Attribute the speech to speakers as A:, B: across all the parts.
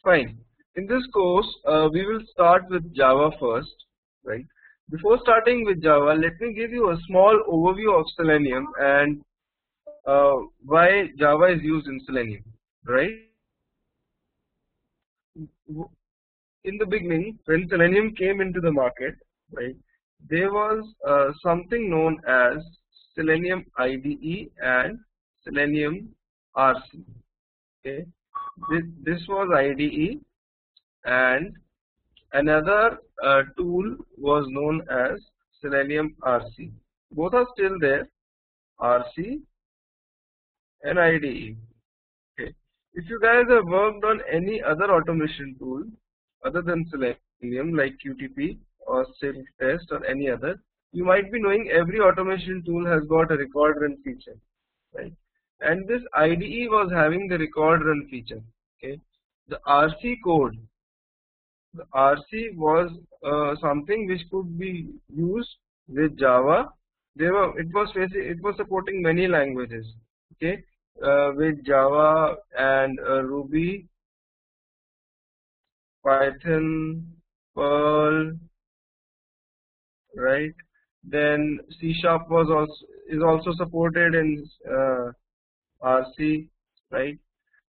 A: Fine. In this course, we will start with Java first, right? Before starting with Java, let me give you a small overview of Selenium and why Java is used in Selenium, right? In the beginning, when Selenium came into the market, right, there was something known as Selenium IDE and Selenium RC. Okay, this was IDE, and another tool was known as Selenium RC. Both are still there, RC and IDE. Okay. If you guys have worked on any other automation tool other than Selenium like QTP or self-test or any other, you might be knowing every automation tool has got a record run feature, right? And this IDE was having the record run feature. Okay, the RC code, the RC was something which could be used with Java. It was supporting many languages. Okay, with Java and Ruby, Python, Perl, right? Then C# is also supported in RC, right?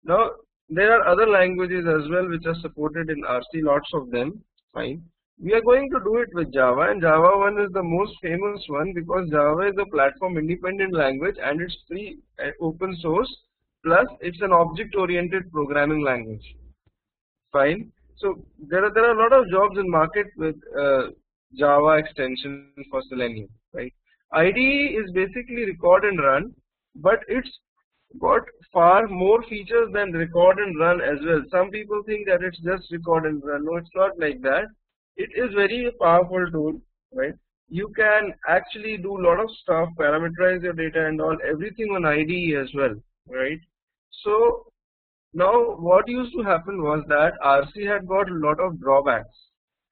A: Now there are other languages as well which are supported in RC, lots of them. Fine. We are going to do it with Java, and Java 1 is the most famous one because Java is a platform independent language and it's free and open source, plus it's an object oriented programming language. Fine. So there are a lot of jobs in market with Java extension for Selenium, right? IDE is basically record and run, but it's got far more features than record and run as well. Some people think that it's just record and run. No, it's not like that. It is very powerful tool, right? You can actually do a lot of stuff, parameterize your data and all, everything on IDE as well, right? So now what used to happen was that RC had got a lot of drawbacks.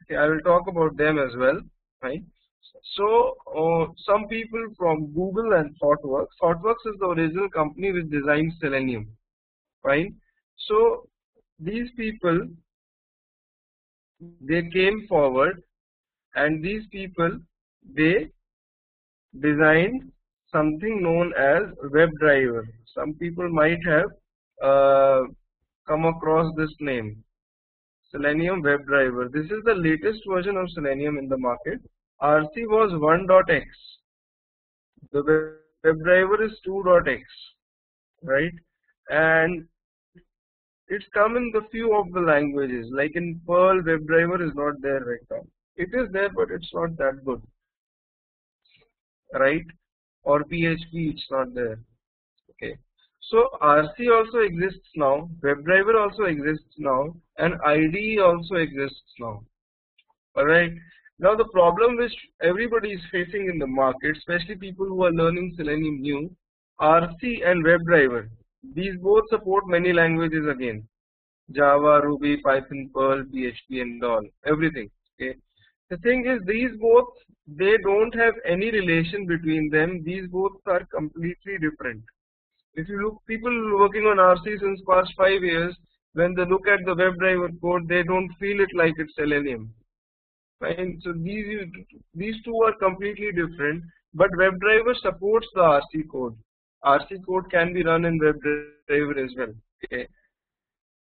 A: Okay, I will talk about them as well, right? So some people from Google and ThoughtWorks is the original company which designed Selenium, fine. So these people, they came forward and these people, they designed something known as WebDriver. Some people might have come across this name, Selenium WebDriver. This is the latest version of Selenium in the market. RC was 1.x, the WebDriver is 2.x, right? And it's come in the few of the languages, like in Perl, WebDriver is not there right now. It is there, but it's not that good, right? Or PHP, it's not there. Okay. So RC also exists now, WebDriver also exists now, and IDE also exists now. Alright. Now the problem which everybody is facing in the market, especially people who are learning Selenium new, RC and WebDriver, these both support many languages again. Java, Ruby, Python, Perl, PHP and all, everything. Okay. The thing is, these both, they don't have any relation between them. These both are completely different. If you look, people working on RC since past 5 years, when they look at the WebDriver code, they don't feel it like it's Selenium. Fine. So these two are completely different, but WebDriver supports the RC code. RC code can be run in WebDriver as well. Okay.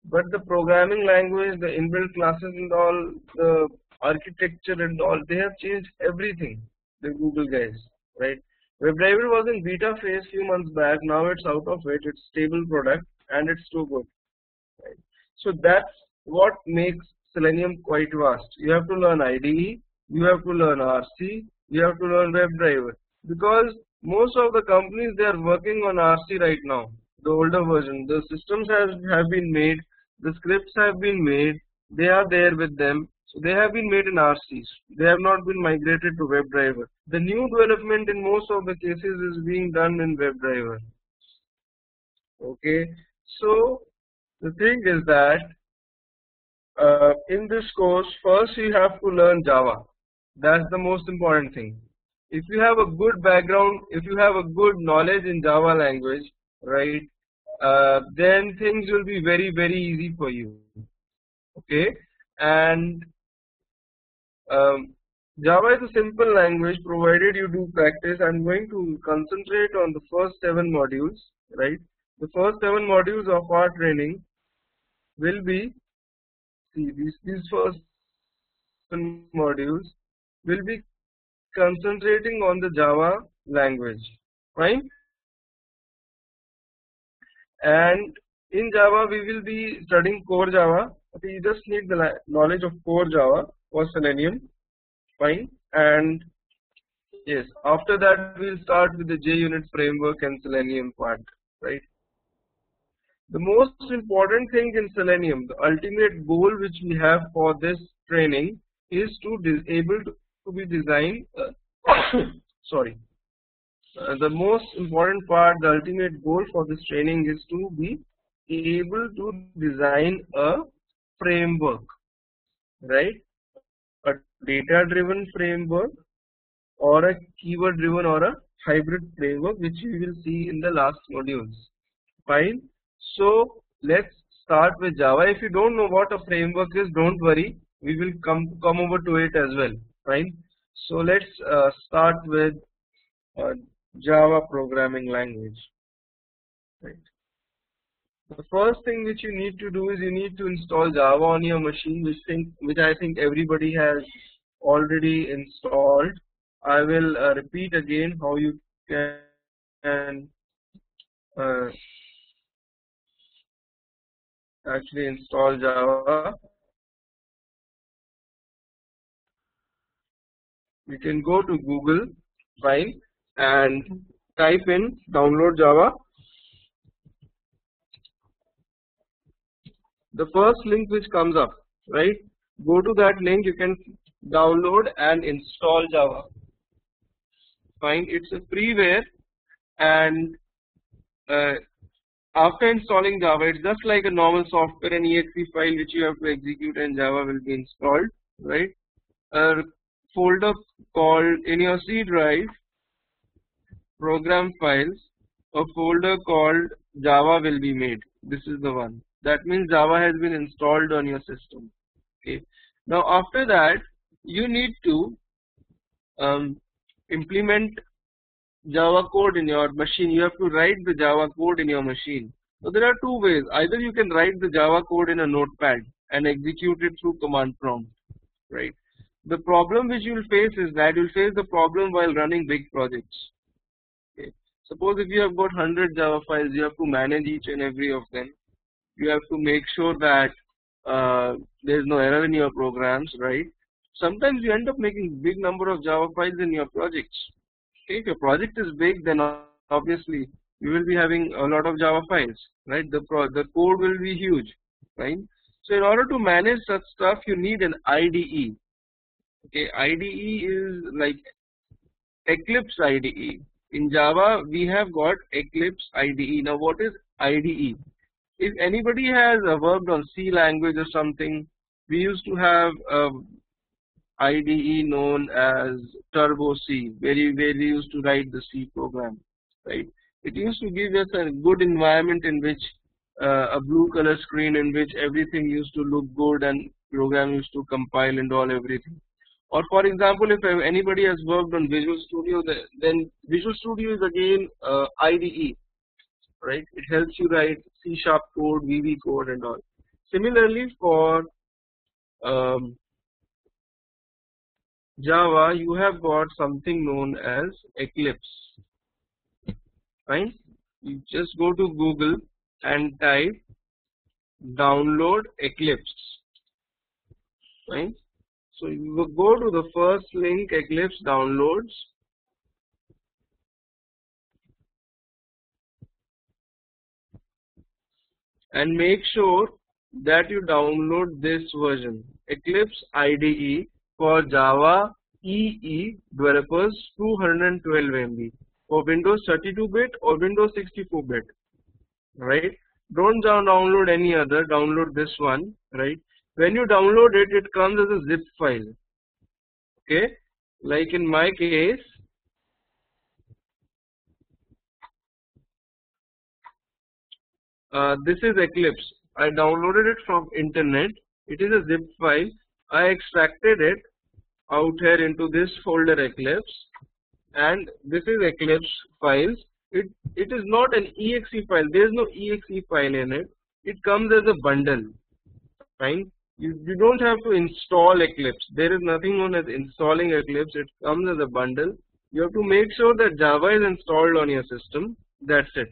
A: But the programming language, the inbuilt classes and all, the architecture and all, they have changed everything. The Google guys, right? WebDriver was in beta phase few months back. Now it's out of it. It's stable product and it's too good. Right? So that's what makes Selenium quite vast. You have to learn IDE, you have to learn RC, you have to learn WebDriver, because most of the companies, they are working on RC right now, the older version. The systems have been made, the scripts have been made, they are there with them. So they have been made in RCs. They have not been migrated to WebDriver. The new development in most of the cases is being done in WebDriver. Okay, so the thing is that in this course, first you have to learn Java. That's the most important thing. If you have a good background, if you have a good knowledge in Java language, right, then things will be very, very easy for you. Okay, and Java is a simple language provided you do practice. I'm going to concentrate on the first 7 modules, right? The first 7 modules of our training will be, see, these first 7 modules will be concentrating on the Java language, fine? And in Java we will be studying core Java. Okay, you just need the knowledge of core Java or Selenium, fine? And yes, after that we'll start with the JUnit framework and Selenium part, right? The most important thing in Selenium, the ultimate goal which we have for this training is to able to be designed. Sorry, the most important part, the ultimate goal for this training is to be able to design a framework, right? A data-driven framework or a keyword-driven or a hybrid framework, which we will see in the last modules. Fine. So let's start with Java. If you don't know what a framework is, don't worry. We will come over to it as well. Fine. So let's start with Java programming language. Right. The first thing which you need to do is you need to install Java on your machine, which I think everybody has already installed. I will repeat again how you can actually install Java. You can go to Google, fine, and type in download Java. The first link which comes up, right? Go to that link, you can download and install Java. Fine, it's a freeware, and after installing Java, it's just like a normal software, an exe file which you have to execute, and Java will be installed, right? A folder called in your C drive, program files, a folder called Java will be made. This is the one. That means Java has been installed on your system. Okay. Now after that, you need to implement Java code in your machine. You have to write the Java code in your machine. So there are 2 ways. Either you can write the Java code in a notepad and execute it through command prompt, right? The problem which you will face is that you will face the problem while running big projects. Okay. Suppose if you have got 100 Java files, you have to manage each and every of them. You have to make sure that there is no error in your programs, right? Sometimes you end up making big number of Java files in your projects. Okay, if your project is big, then obviously you will be having a lot of Java files, right? The code will be huge, right? So in order to manage such stuff, you need an IDE. Okay, IDE is like Eclipse IDE. In Java, we have got Eclipse IDE. Now, what is IDE? If anybody has worked on C language or something, we used to have IDE known as Turbo C, where we used to write the C program, right? It used to give us a good environment in which a blue color screen in which everything used to look good and program used to compile and all everything. Or for example, if anybody has worked on Visual Studio, then Visual Studio is again IDE, right? It helps you write C# code, VB code and all. Similarly for Java, you have got something known as Eclipse, right? You just go to Google and type download Eclipse, right? So you will go to the first link, Eclipse downloads, and make sure that you download this version, Eclipse IDE for Java EE developers 212 MB for Windows 32-bit or Windows 64-bit, right? Don't download any other, download this one, right? When you download it, it comes as a zip file, okay? Like in my case, this is Eclipse. I downloaded it from internet, It is a zip file. I extracted it out here into this folder Eclipse, and this is Eclipse files. It is not an exe file. There is no exe file in it. It comes as a bundle. Fine. You don't have to install Eclipse. There is nothing known as installing Eclipse. It comes as a bundle. You have to make sure that Java is installed on your system. That's it,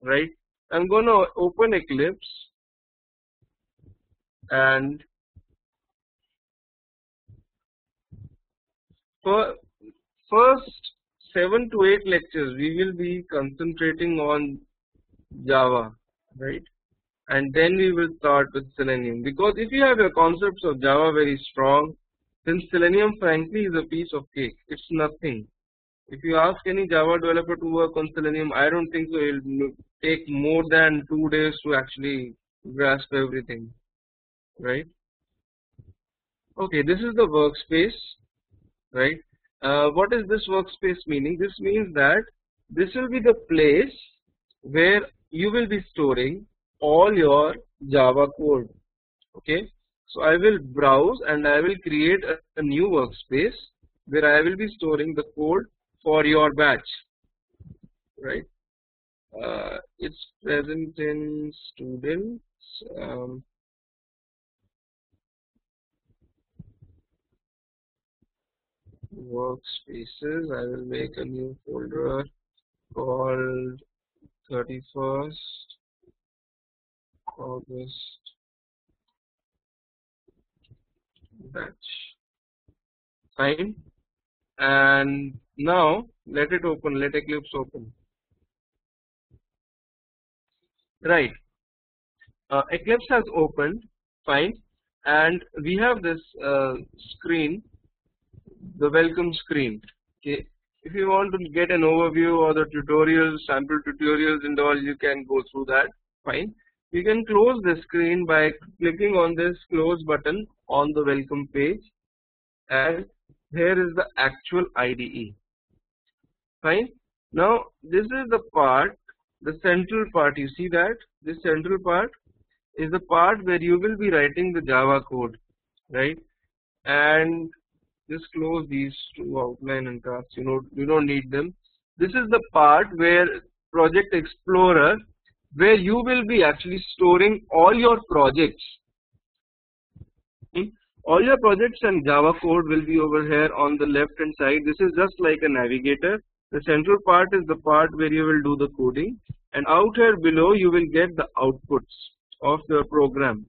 A: right? I'm gonna open Eclipse, and for first 7 to 8 lectures we will be concentrating on Java, right? And then we will start with Selenium, because if you have your concepts of Java very strong, then Selenium frankly is a piece of cake. It's nothing. If you ask any Java developer to work on Selenium, I don't think so it will take more than 2 days to actually grasp everything, right? Okay, this is the workspace, right? What is this workspace meaning? This means that this will be the place where you will be storing all your Java code. Okay, so I will browse and I will create a new workspace where I will be storing the code for your batch, right? It's present in students. Workspaces. I will make a new folder called 31st August batch. Fine. And now let it open. Let Eclipse open. Right. Eclipse has opened. Fine. And we have this screen, the welcome screen. Okay. If you want to get an overview or the tutorials, sample tutorials and all, you can go through that. Fine. You can close the screen by clicking on this close button on the welcome page, and here is the actual IDE. Fine. Now this is the part, the central part. You see that this central part is the part where you will be writing the Java code, right? And just close these two, outline and tasks. You don't need them. This is the part where Project Explorer, where you will be actually storing all your projects. All your projects and Java code will be over here on the left hand side. This is just like a navigator. The central part is the part where you will do the coding, and out here below you will get the outputs of the program.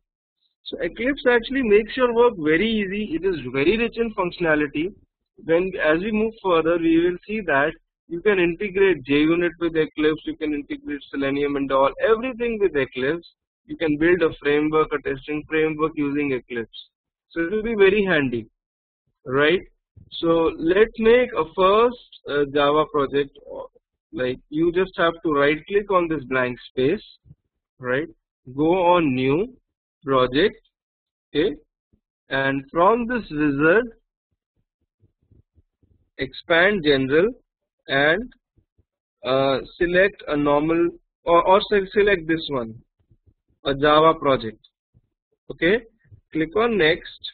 A: So Eclipse actually makes your work very easy. It is very rich in functionality. As we move further, we will see that you can integrate JUnit with Eclipse, you can integrate Selenium and all, everything with Eclipse. You can build a framework, a testing framework using Eclipse. So it will be very handy, right? So let's make a first Java project. Like, you just have to right click on this blank space, right? Go on new project, okay, and from this wizard expand general and select a normal or select this one, a Java project. Okay, click on next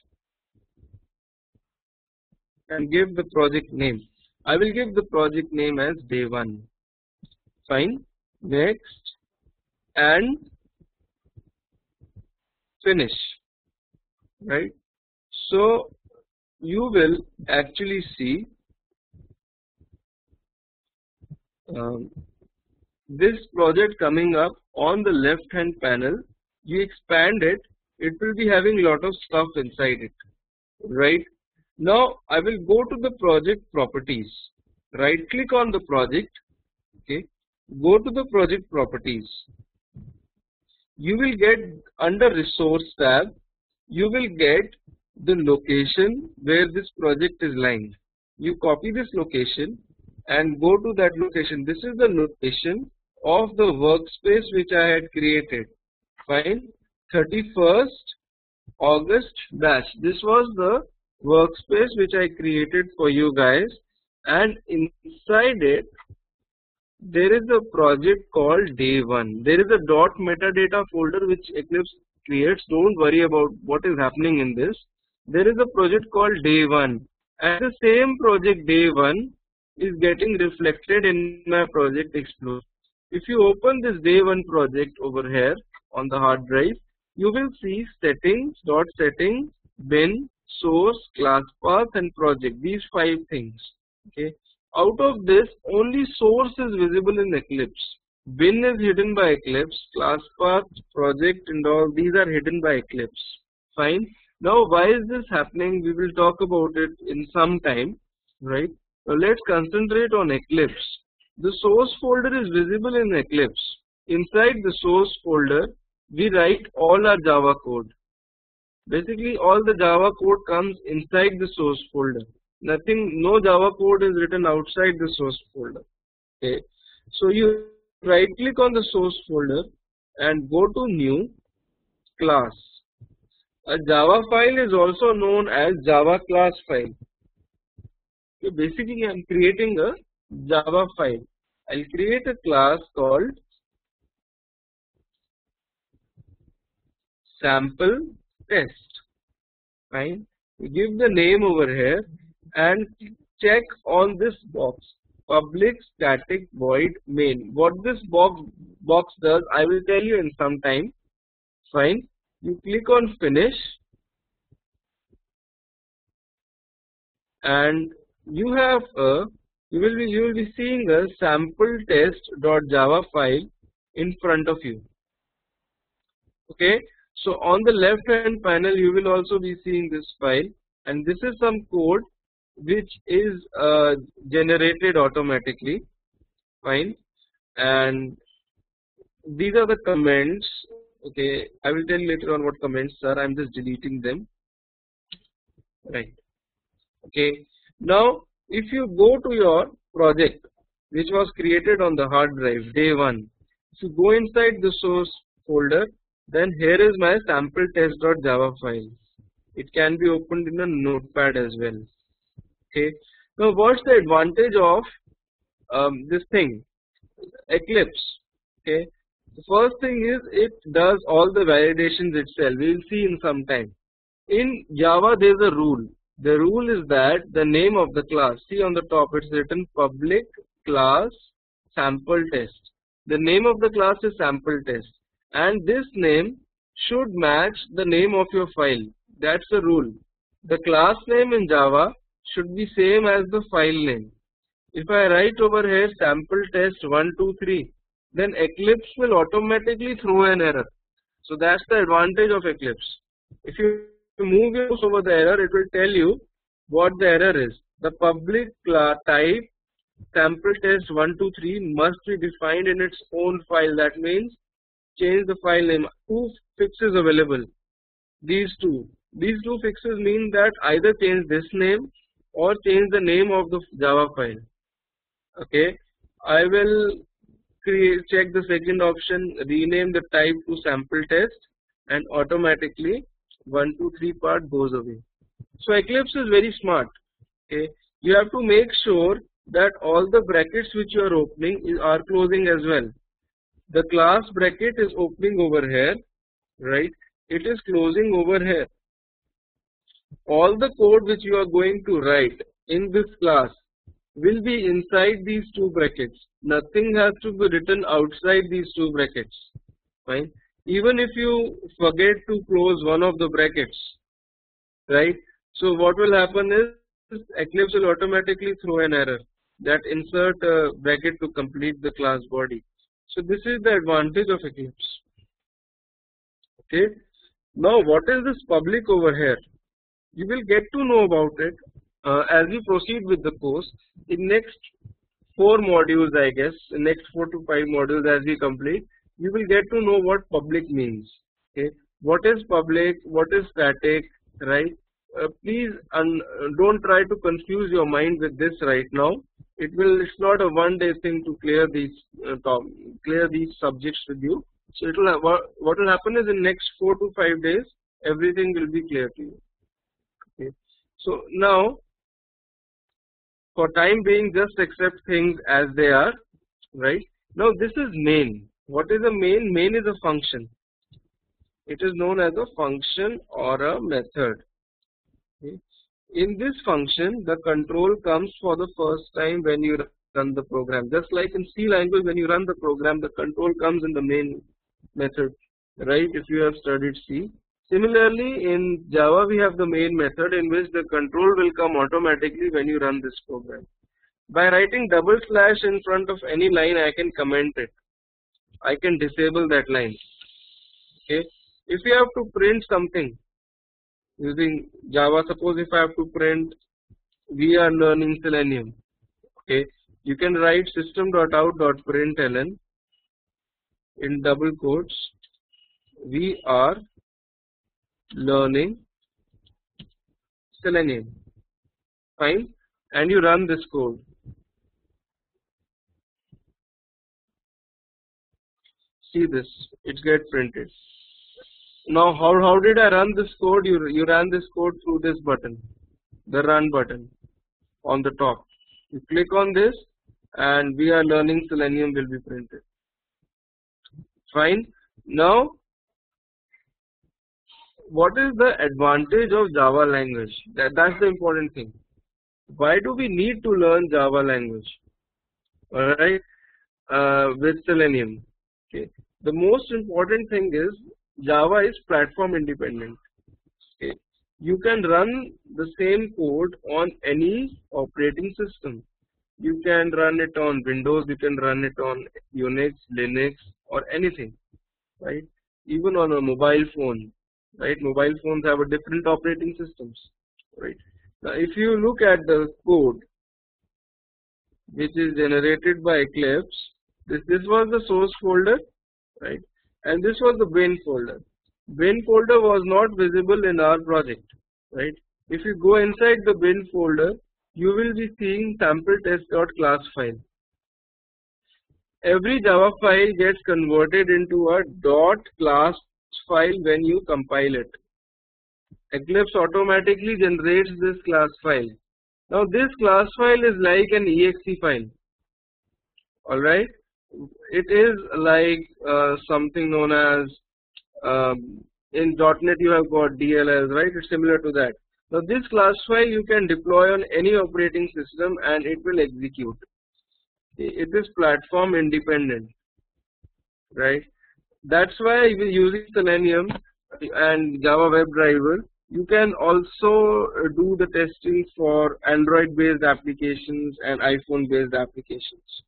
A: and give the project name. I will give the project name as day 1. Fine. Next and finish, right? So you will actually see this project coming up on the left hand panel. You expand it, it will be having a lot of stuff inside it, right? Now I will go to the project properties, right click on the project, okay, go to the project properties. You will get under resource tab, you will get the location where this project is lying. You copy this location and go to that location. This is the location of the workspace which I had created. Fine. 31st August batch. This was the workspace which I created for you guys, and inside it there is a project called day 1. There is a .metadata folder which Eclipse creates. Don't worry about what is happening in this. There is a project called day 1, and the same project day 1 is getting reflected in my project Explore. If you open this day 1 project over here on the hard drive, you will see settings, dot settings, bin, source, class path, and project. These 5 things. Okay. Out of this, only source is visible in Eclipse. Bin is hidden by Eclipse. Class path, project, and all these are hidden by Eclipse. Fine. Now, why is this happening? We will talk about it in some time, right? Now, let's concentrate on Eclipse. The source folder is visible in Eclipse. Inside the source folder, we write all our Java code. Basically, all the Java code comes inside the source folder. No Java code is written outside the source folder. Okay. So you right click on the source folder and go to new class. A Java file is also known as Java class file. So basically, I am creating a Java file. I'll create a class called sample test. Fine. You give the name over here and check on this box, public static void main. What this box does, I will tell you in some time. Fine. You click on finish and you will be seeing a sample test.java file in front of you. Okay. So on the left hand panel you will also be seeing this file, and this is some code which is generated automatically. Fine. And these are the comments. Okay, I will tell you later on what comments are. I am just deleting them. Right. Okay. Now, if you go to your project which was created on the hard drive day 1, if you go inside the source folder, then here is my sample test.java file. It can be opened in a notepad as well. Okay. Now, what's the advantage of this thing, Eclipse? Okay. The first thing is it does all the validations itself. We will see in some time. In Java there is a rule. The rule is that the name of the class, see on the top it's written public class sample test. The name of the class is sample test, and this name should match the name of your file. That's the rule. The class name in Java should be same as the file name. If I write over here sample test 123, then Eclipse will automatically throw an error. So that's the advantage of Eclipse. If you move your mouse over the error, it will tell you what the error is. The public type sample test 123 must be defined in its own file. That means change the file name. 2 fixes available. These two fixes mean that either change this name or change the name of the Java file. Okay, I will check the second option, rename the type to sample test, and automatically 1, 2, 3 part goes away. So Eclipse is very smart. Okay, you have to make sure that all the brackets which you are opening are closing as well. The class bracket is opening over here, right? It is closing over here. All the code which you are going to write in this class will be inside these 2 brackets. Nothing has to be written outside these 2 brackets. Fine. Even if you forget to close one of the brackets, right? So what will happen is Eclipse will automatically throw an error that insert a bracket to complete the class body. So this is the advantage of Eclipse. Okay. Now what is this public over here? You will get to know about it as we proceed with the course. In next 4 modules, I guess, in next 4 to 5 modules as we complete, you will get to know what public means. Okay, what is public, what is static, right? Please don't try to confuse your mind with this right now. It's not a one-day thing to clear these subjects with you. So what will happen is in next 4 to 5 days, everything will be clear to you. Okay. So now, for time being, just accept things as they are, right? Now this is main. What is a main? Main is a function. It is known as a function or a method. Okay. In this function, the control comes for the first time when you run the program. Just like in C language, when you run the program, the control comes in the main method, right? If you have studied C. Similarly, in Java, we have the main method in which the control will come automatically when you run this program. By writing double slash in front of any line, I can comment it. I can disable that line. Okay. If you have to print something using Java, suppose if I have to print we are learning Selenium. Okay. You can write system.out.println in double quotes. We are learning Selenium. Fine. And you run this code. See this, it gets printed. Now how did I run this code? You ran this code through this button, the run button on the top. You click on this and we are learning Selenium will be printed. Fine. Now what is the advantage of Java language? That's the important thing. Why do we need to learn Java language? Alright, with Selenium. Okay. The most important thing is Java is platform independent. Okay. You can run the same code on any operating system. You can run it on Windows, you can run it on Unix, Linux, or anything, right? Even on a mobile phone, right? Mobile phones have a different operating systems, right? Now, if you look at the code which is generated by Eclipse, this was the source folder, right? And this was the bin folder. Bin folder was not visible in our project, right? If you go inside the bin folder, you will be seeing sample test.class file. Every Java file gets converted into a .class file when you compile it. Eclipse automatically generates this class file. Now this class file is like an exe file. Alright, it is like something known as in .NET you have got DLLs, right? It's similar to that. Now this class file you can deploy on any operating system and it will execute. It is platform independent, right? That's why using Selenium and Java WebDriver, you can also do the testing for Android based applications and iPhone based applications,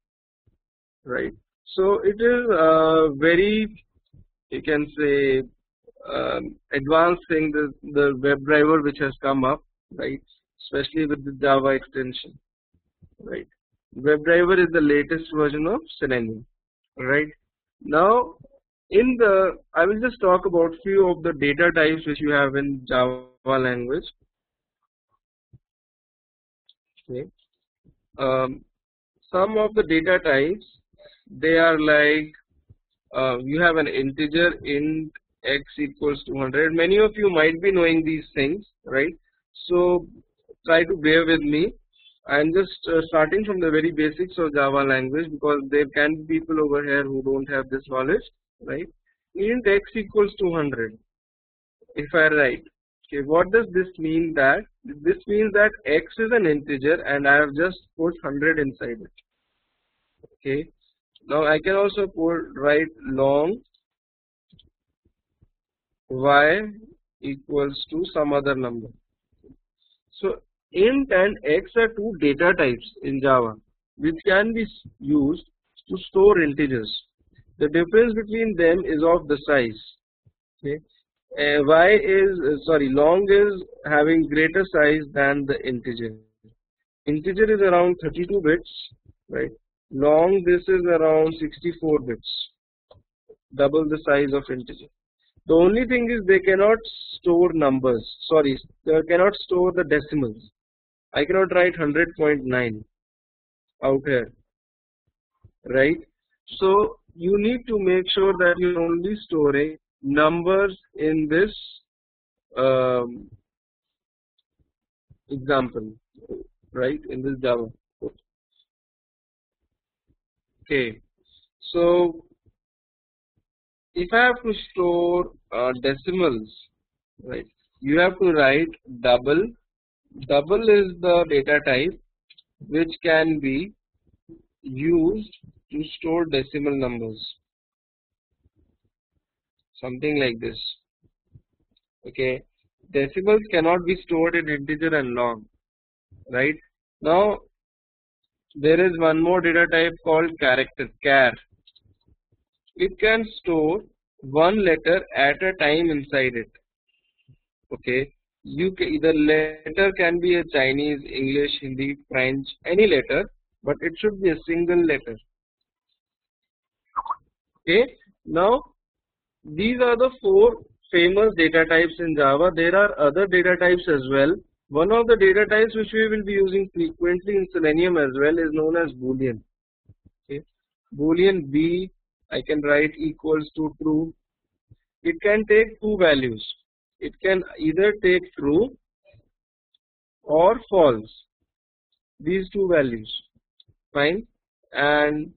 A: right? So it is very, you can say, advanced thing, the WebDriver which has come up, right? Especially with the Java extension, right? WebDriver is the latest version of Selenium, right? Now I will just talk about few of the data types which you have in Java language. Okay. Some of the data types, they are like you have an integer int x equals 200. Many of you might be knowing these things, right? So try to bear with me. I am just starting from the very basics of Java language because there can be people over here who don't have this knowledge, right? Int x equals 200. If I write, okay, what does this mean? That this means that x is an integer and I have just put 100 inside it. Okay. Now I can also write long y equals to some other number. So int and x are two data types in Java which can be used to store integers. The difference between them is of the size. Okay. Long is having greater size than the integer. Integer is around 32 bits, right? Long, this is around 64 bits, double the size of integer. The only thing is they cannot store numbers. Sorry, they cannot store the decimals. I cannot write 100.9 out here, right? So you need to make sure that you're only storing numbers in this example, right? In this Java. Okay, so if I have to store decimals, right, you have to write double. Double is the data type which can be used to store decimal numbers, something like this. Okay, decimals cannot be stored in integer and long, right? Now there is one more data type called character, char. It can store one letter at a time inside it. Okay, the letter can be a Chinese, English, Hindi, French, any letter, but it should be a single letter. Okay, now these are the four famous data types in Java. There are other data types as well. One of the data types which we will be using frequently in Selenium as well is known as Boolean. Okay, Boolean B, I can write equals to true. It can take two values. It can either take true or false. These two values, fine, and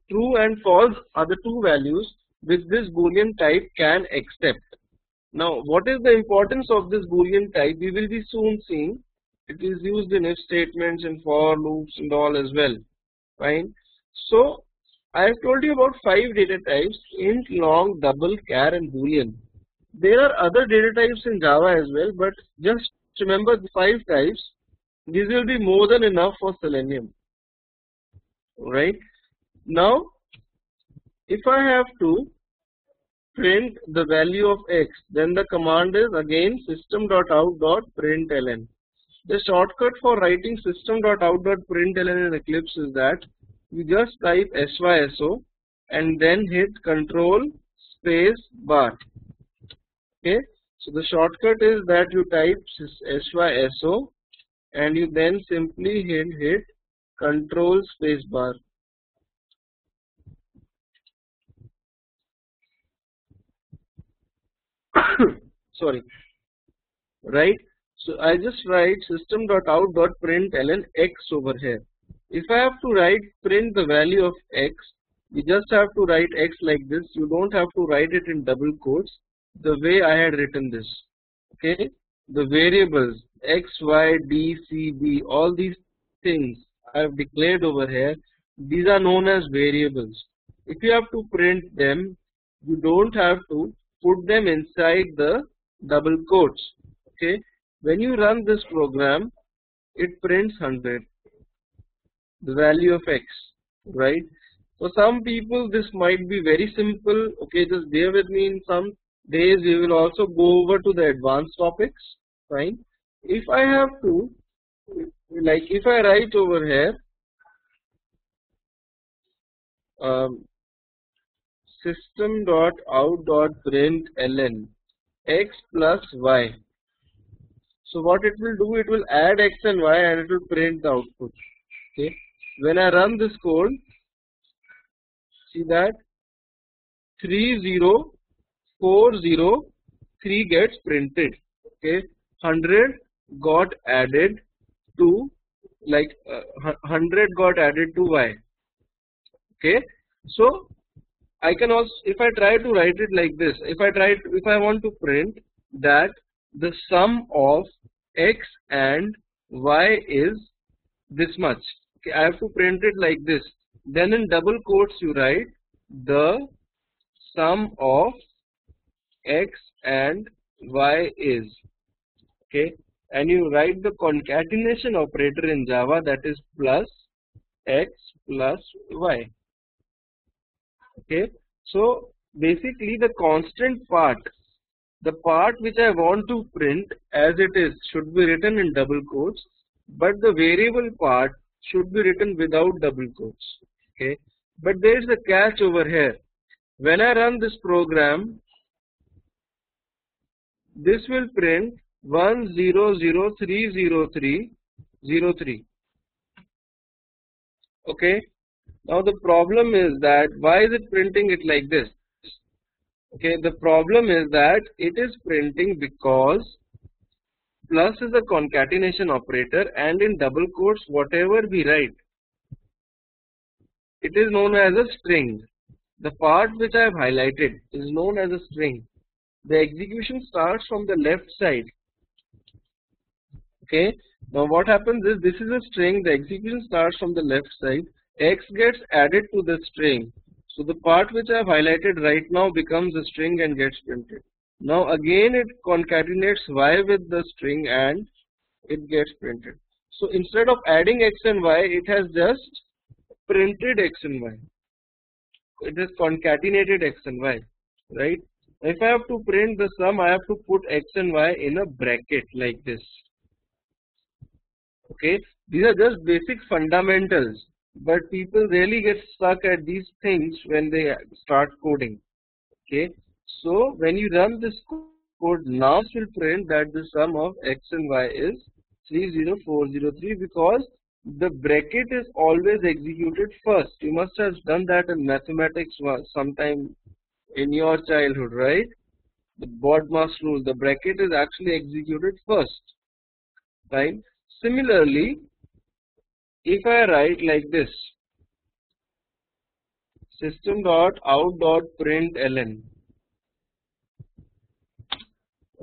A: true and false are the two values which this Boolean type can accept. Now, what is the importance of this Boolean type? We will be soon seeing. It is used in if statements and for loops and all as well. Fine. So, I have told you about 5 data types: int, long, double, char, and Boolean. There are other data types in Java as well, but just remember the 5 types. These will be more than enough for Selenium. Right. Now, if I have to print the value of x, then the command is again system.out.println. The shortcut for writing system.out.println in Eclipse is that you just type syso and then hit control space bar. Okay, so the shortcut is that you type syso and you then simply hit control space bar. Sorry, right? So I just write system.out.println x over here. If I have to print the value of x, you just have to write x like this. You don't have to write it in double quotes the way I had written this. Okay, the variables x, y, d, c, b, all these things I have declared over here. These are known as variables. If you have to print them, you don't have to put them inside the double quotes. Okay, when you run this program, it prints 100, the value of x, right? For some people this might be very simple. Okay, just bear with me. In some days we will also go over to the advanced topics. Fine. If I have to, like if I write over here system.out.println x plus y. So what it will do, it will add x and y and it will print the output. Okay, when I run this code, see that 30403 gets printed. Okay, 100 got added to 100 got added to y. Okay, so I can also, if I try to write it like this, if I want to print that the sum of x and y is this much. Okay, I have to print it like this. Then in double quotes you write the sum of x and y is. Okay, and you write the concatenation operator in Java, that is plus x plus y. Okay, so basically the constant part, the part which I want to print as it is, should be written in double quotes, but the variable part should be written without double quotes. Okay, but there is a catch over here. When I run this program, this will print 100300303. Okay, now the problem is that why is it printing it like this? Okay, the problem is that it is printing because plus is a concatenation operator, and in double quotes whatever we write, it is known as a string. The part which I have highlighted is known as a string. The execution starts from the left side. Okay. Now what happens is, this is a string. The execution starts from the left side. X gets added to the string. So the part which I have highlighted right now becomes a string and gets printed. Now again it concatenates Y with the string and it gets printed. So instead of adding X and Y, it has just printed X and Y. It has concatenated X and Y, right? If I have to print the sum, I have to put X and Y in a bracket like this. Okay, these are just basic fundamentals, but people really get stuck at these things when they start coding. Okay, so when you run this code, now it will print that the sum of X and Y is 30403, because the bracket is always executed first. You must have done that in mathematics sometime in your childhood, right? The BODMAS rule, the bracket is actually executed first, right? Similarly, if I write like this, system.out.println,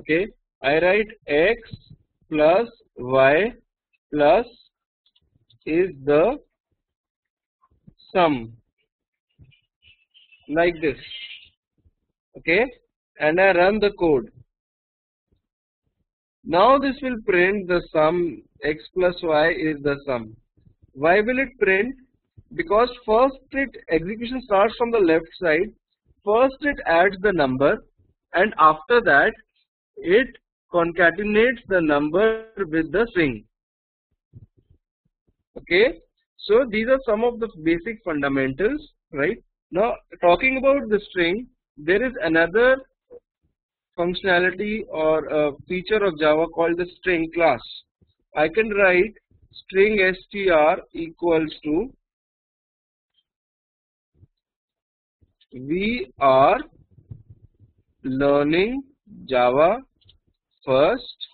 A: okay, I write X plus Y plus is the sum, like this, okay, and I run the code. Now this will print the sum. X plus Y is the sum. Why will it print? Because first execution starts from the left side. First it adds the number, and after that it concatenates the number with the string. Okay, so these are some of the basic fundamentals, right? Now talking about the string, there is another functionality or a feature of Java called the string class. I can write string str equals to we are learning Java first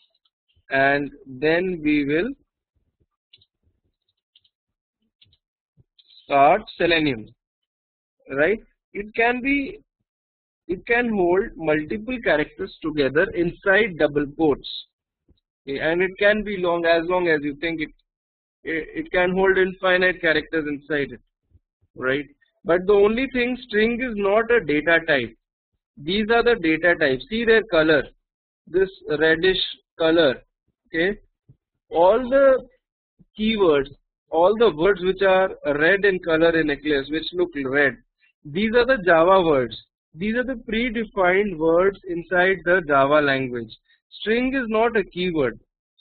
A: and then we will start Selenium, right? It can hold multiple characters together inside double quotes, and it can be long as you think it can hold infinite characters inside it, right? But the only thing, string is not a data type. These are the data types. See their color, this reddish color, okay? All the keywords, all the words which are red in color in Eclipse, which look red, these are the Java words. These are the predefined words inside the Java language. String is not a keyword.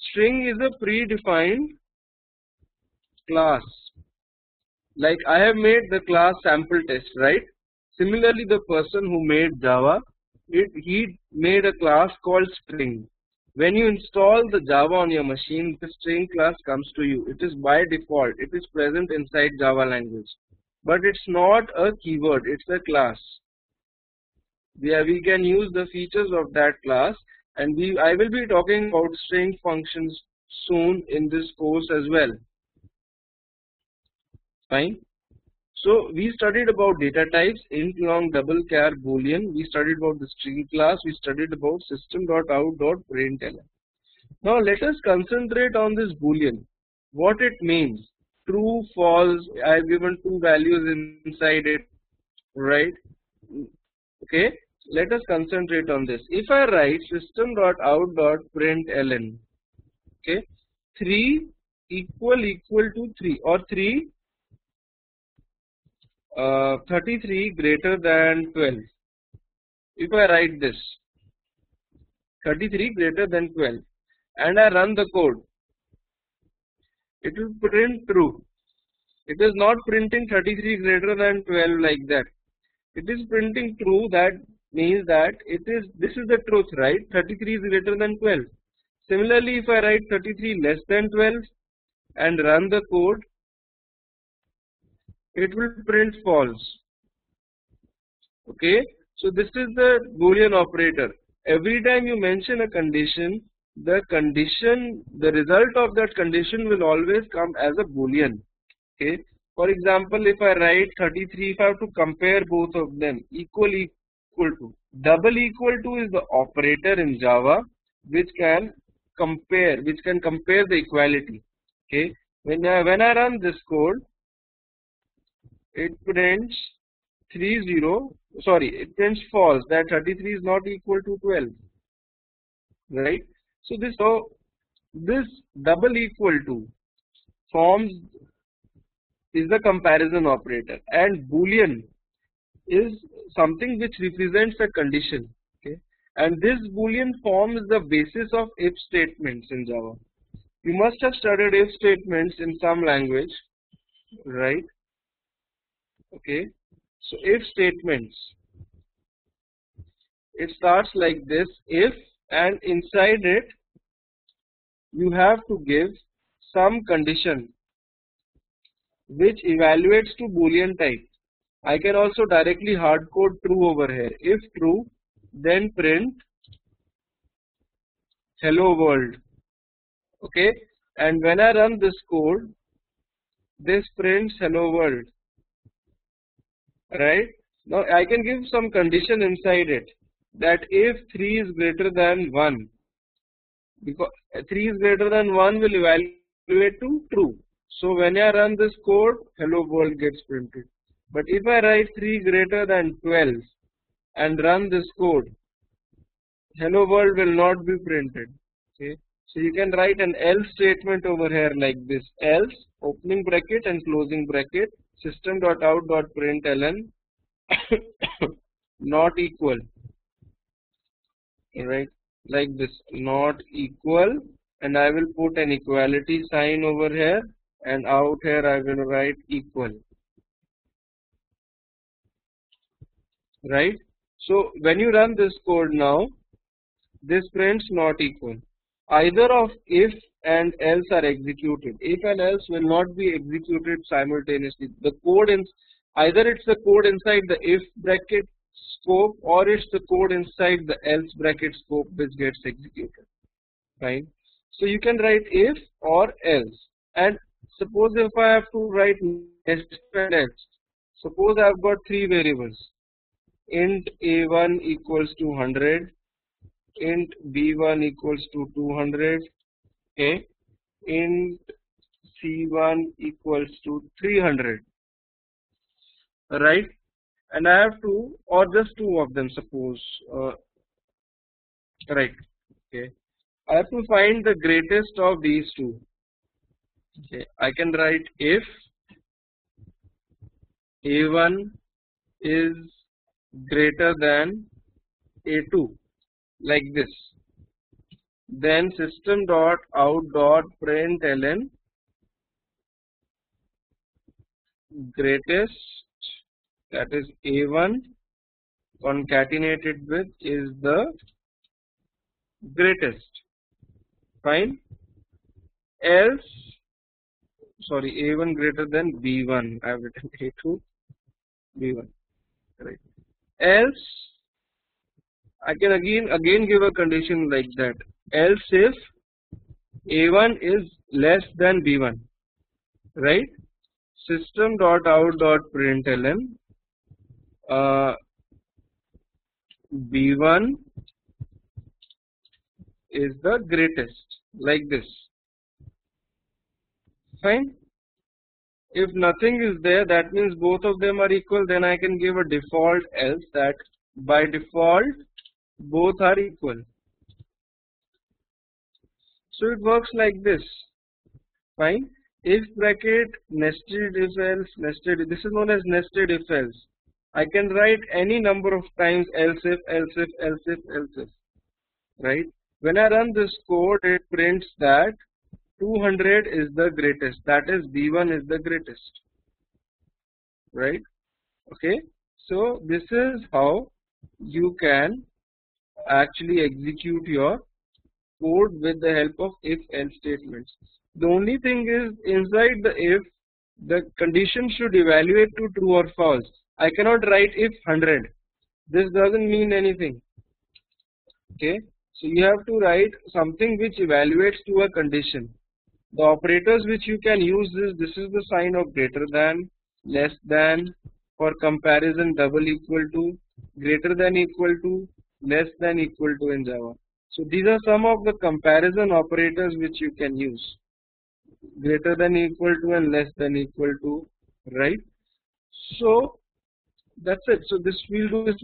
A: String is a predefined class. Like I have made the class sample test, right? Similarly, the person who made Java, he made a class called string. When you install the Java on your machine, the string class comes to you. It is by default. It is present inside Java language, but it's not a keyword. It's a class. We can use the features of that class, and I will be talking about string functions soon in this course as well. Fine. So we studied about data types, int, long, double, char, boolean. We studied about the string class. We studied about system.out.println. Now let us concentrate on this boolean. What it means? True, false. I have given two values inside it, right? Okay. Let us concentrate on this. If I write system.out.println, okay, 3 equal to 3, or 33 greater than 12. If I write this 33 greater than 12 and I run the code, it will print true. It is not printing 33 greater than 12 like that. It is printing true. That means that this is the truth, right? 33 is greater than 12. Similarly, if I write 33 less than 12 and run the code, it will print false. Okay, so this is the Boolean operator. Every time you mention a condition, the result of that condition will always come as a Boolean. Okay, For example, if I write 33, if I have to compare both of them, equal to, double equal to is the operator in Java which can compare the equality. Okay, when I run this code, it prints it prints false, that 33 is not equal to 12, right? So this double equal to forms is the comparison operator, and boolean is something which represents a condition. Okay, and this boolean forms the basis of if statements in Java. You must have studied if statements in some language, right? Okay, so if statements, it starts like this: if, and inside it you have to give some condition which evaluates to boolean type. I can also directly hard code true over here. If true, then print hello world. Okay, and when I run this code, this prints hello world, right? Now I can give some condition inside it, that if 3 is greater than 1, because 3 is greater than 1 will evaluate to true. So when I run this code, hello world gets printed. But if I write 3 greater than 12 and run this code, hello world will not be printed. Okay, so you can write an else statement over here like this: else opening bracket and closing bracket system.out.println not equal, right? Like this, not equal, and I will put an equality sign over here, and out here I will write equal, right? So when you run this code now, this prints not equal. Either of if and else are executed. If and else will not be executed simultaneously. The code either it's the code inside the if bracket scope, or it's the code inside the else bracket scope which gets executed, right? So you can write if or else. And suppose if I have to write nested and else, suppose I have got 3 variables: int a1 equals to 100, int b1 equals to 200, okay, int c1 equals to 300, right? And I have to, or just 2 of them, suppose, right? Okay, I have to find the greatest of these 2. Okay, I can write if a1 is greater than a2, like this, then system.out.println greatest, that is a1 concatenated with is the greatest, fine. Else, sorry, a1 greater than b1, I have written a2 b1, right? Else I can again give a condition like that: else if a1 is less than b1, right? System.out.println b1 is the greatest, like this, fine. If nothing is there, that means both of them are equal, then I can give a default else, that by default both are equal. So it works like this, fine. If bracket, nested if else, nested, this is known as nested if else. I can write any number of times else if, else if, else if, else if, right? When I run this code, it prints that 200 is the greatest, that is b1 is the greatest, right? Okay, so this is how you can actually execute your code with the help of if else statements. The only thing is, inside the if, the condition should evaluate to true or false. I cannot write if 100, this doesn't mean anything. Okay, so you have to write something which evaluates to a condition. The operators which you can use is, this is the sign of greater than, less than, for comparison double equal to, greater than equal to, less than equal to in Java. So these are some of the comparison operators which you can use. Greater than equal to and less than equal to, right? So that's it. So this we'll do this